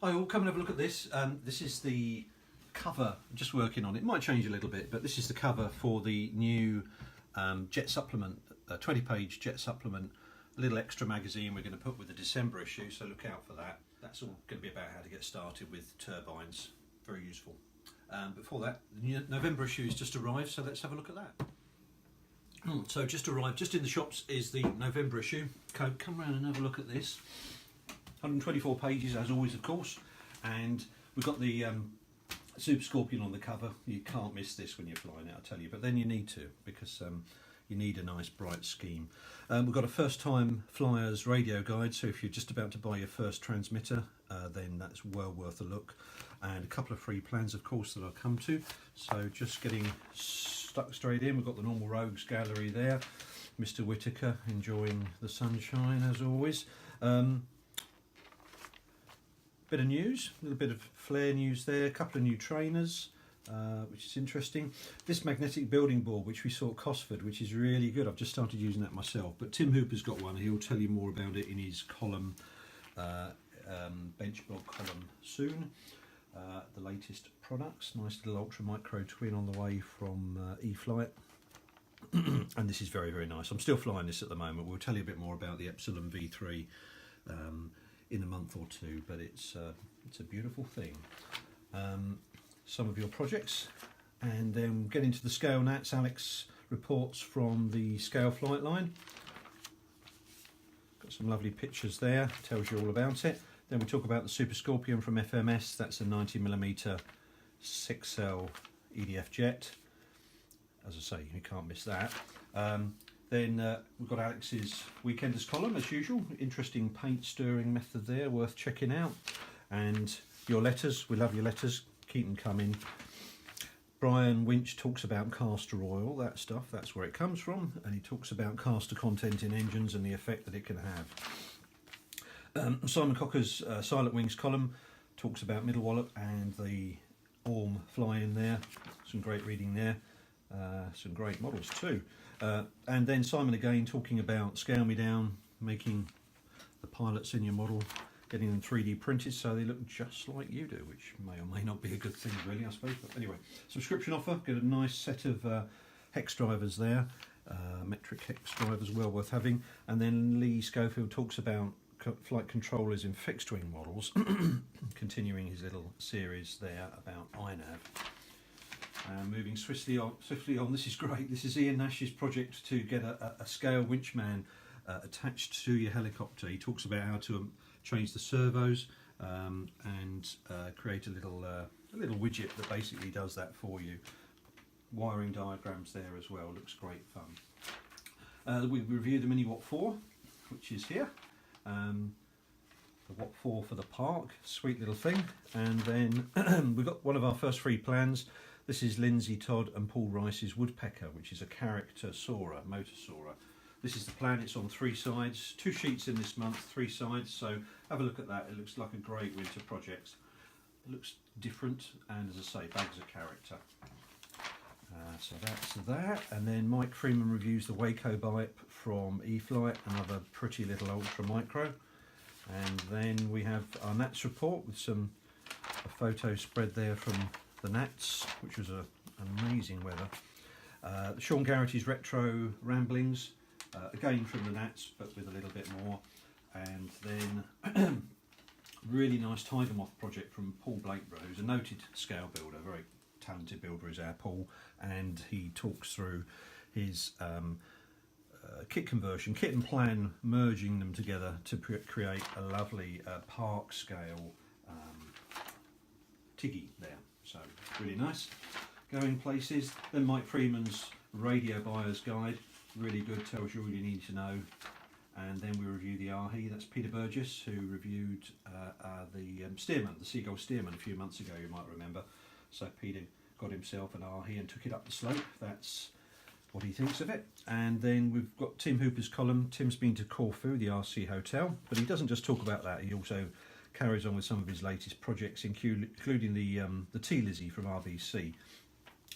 Hi all, come and have a look at this. This is the cover, I'm just working on it. It might change a little bit, but this is the cover for the new Jet Supplement, 20-page Jet Supplement, a little extra magazine we're going to put with the December issue, so look out for that. That's all going to be about how to get started with turbines, very useful. Before that, the November issue has just arrived, so let's have a look at that. So just arrived, just in the shops is the November issue. Come around and have a look at this. 124 pages as always, of course, and we've got the Super Scorpion on the cover. You can't miss this when you're flying it, I tell you, but then you need to, because you need a nice bright scheme. We've got a first time flyers radio guide, so if you're just about to buy your first transmitter, then that's well worth a look, and a couple of free plans, of course, that I'll come to. So just getting stuck straight in, we've got the normal Rogues gallery there, Mr. Woodpecker enjoying the sunshine as always. Bit of news, a little bit of flare news there, a couple of new trainers, which is interesting. This magnetic building board, which we saw at Cosford, which is really good. I've just started using that myself, but Tim Hooper's got one. He'll tell you more about it in his column, bench blog column soon. The latest products, nice little ultra micro twin on the way from E-Flight. And this is very, very nice. I'm still flying this at the moment. We'll tell you a bit more about the Epsilon V3 in a month or two, but it's a beautiful thing. Some of your projects, and then get into the scale nats. Alex reports from the scale flight line. Got some lovely pictures there, tells you all about it. Then we talk about the Super Scorpion from FMS. That's a 90mm 6L EDF jet. As I say, you can't miss that. Then we've got Alex's Weekenders column, as usual. Interesting paint stirring method there, worth checking out. And your letters, we love your letters, keep them coming. Brian Winch talks about castor oil, that stuff, that's where it comes from. And he talks about castor content in engines and the effect that it can have. Simon Cocker's Silent Wings column talks about middle wallop and the Orm fly-in there. Some great reading there. Some great models too. And then Simon again talking about scale me down, making the pilots in your model, getting them 3D printed so they look just like you do, which may or may not be a good thing really, I suppose. But anyway, subscription offer, get a nice set of hex drivers there, metric hex drivers, well worth having. And then Lee Schofield talks about flight controllers in fixed wing models, continuing his little series there about INAV. Moving swiftly on, this is great. This is Ian Nash's project to get a scale winchman attached to your helicopter. He talks about how to change the servos and create a little widget that basically does that for you. Wiring diagrams there as well, looks great fun. We reviewed the Mini Watt 4, which is here. The Watt 4 for the park, sweet little thing. And then we've got one of our first free plans. This is Lindsey, Todd and Paul Rice's Woodpecker, which is a character soarer, motor soarer. This is the plan, it's on 3 sides, 2 sheets in this month, 3 sides, so have a look at that. It looks like a great winter project. It looks different, and as I say, bags of character. So that's that, and then Mike Freeman reviews the Waco bike from E-Flight, another pretty little ultra micro. And then we have our Nats report with a photo spread there from the Nats, which was an amazing weather. Sean Garrity's retro ramblings, again from the Nats, but with a little bit more. And then really nice Tiger Moth project from Paul Blakeborough, who's a noted scale builder, very talented builder is our Paul, and he talks through his kit conversion, kit and plan, merging them together to create a lovely park scale Tiggy there. So really nice, going places. Then Mike Freeman's Radio Buyer's Guide, really good, tells you all you need to know. And then we review the Ahi, that's Peter Burgess, who reviewed the Stearman, the Seagull Stearman a few months ago, you might remember. So Peter got himself an Ahi and took it up the slope. That's what he thinks of it. And then we've got Tim Hooper's column. Tim's been to Corfu, the RC Hotel, but he doesn't just talk about that, he also carries on with some of his latest projects, including the T-Lizzie from RBC.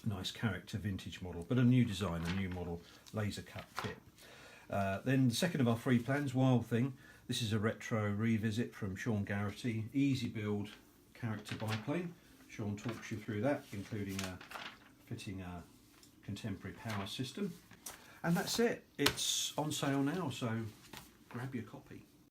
Nice character vintage model, but a new design, a new model laser cut kit. Then the second of our free plans, Wild Thing. This is a retro revisit from Sean Garrity, easy build character biplane. Sean talks you through that, including fitting a contemporary power system. And that's it. It's on sale now, so grab your copy.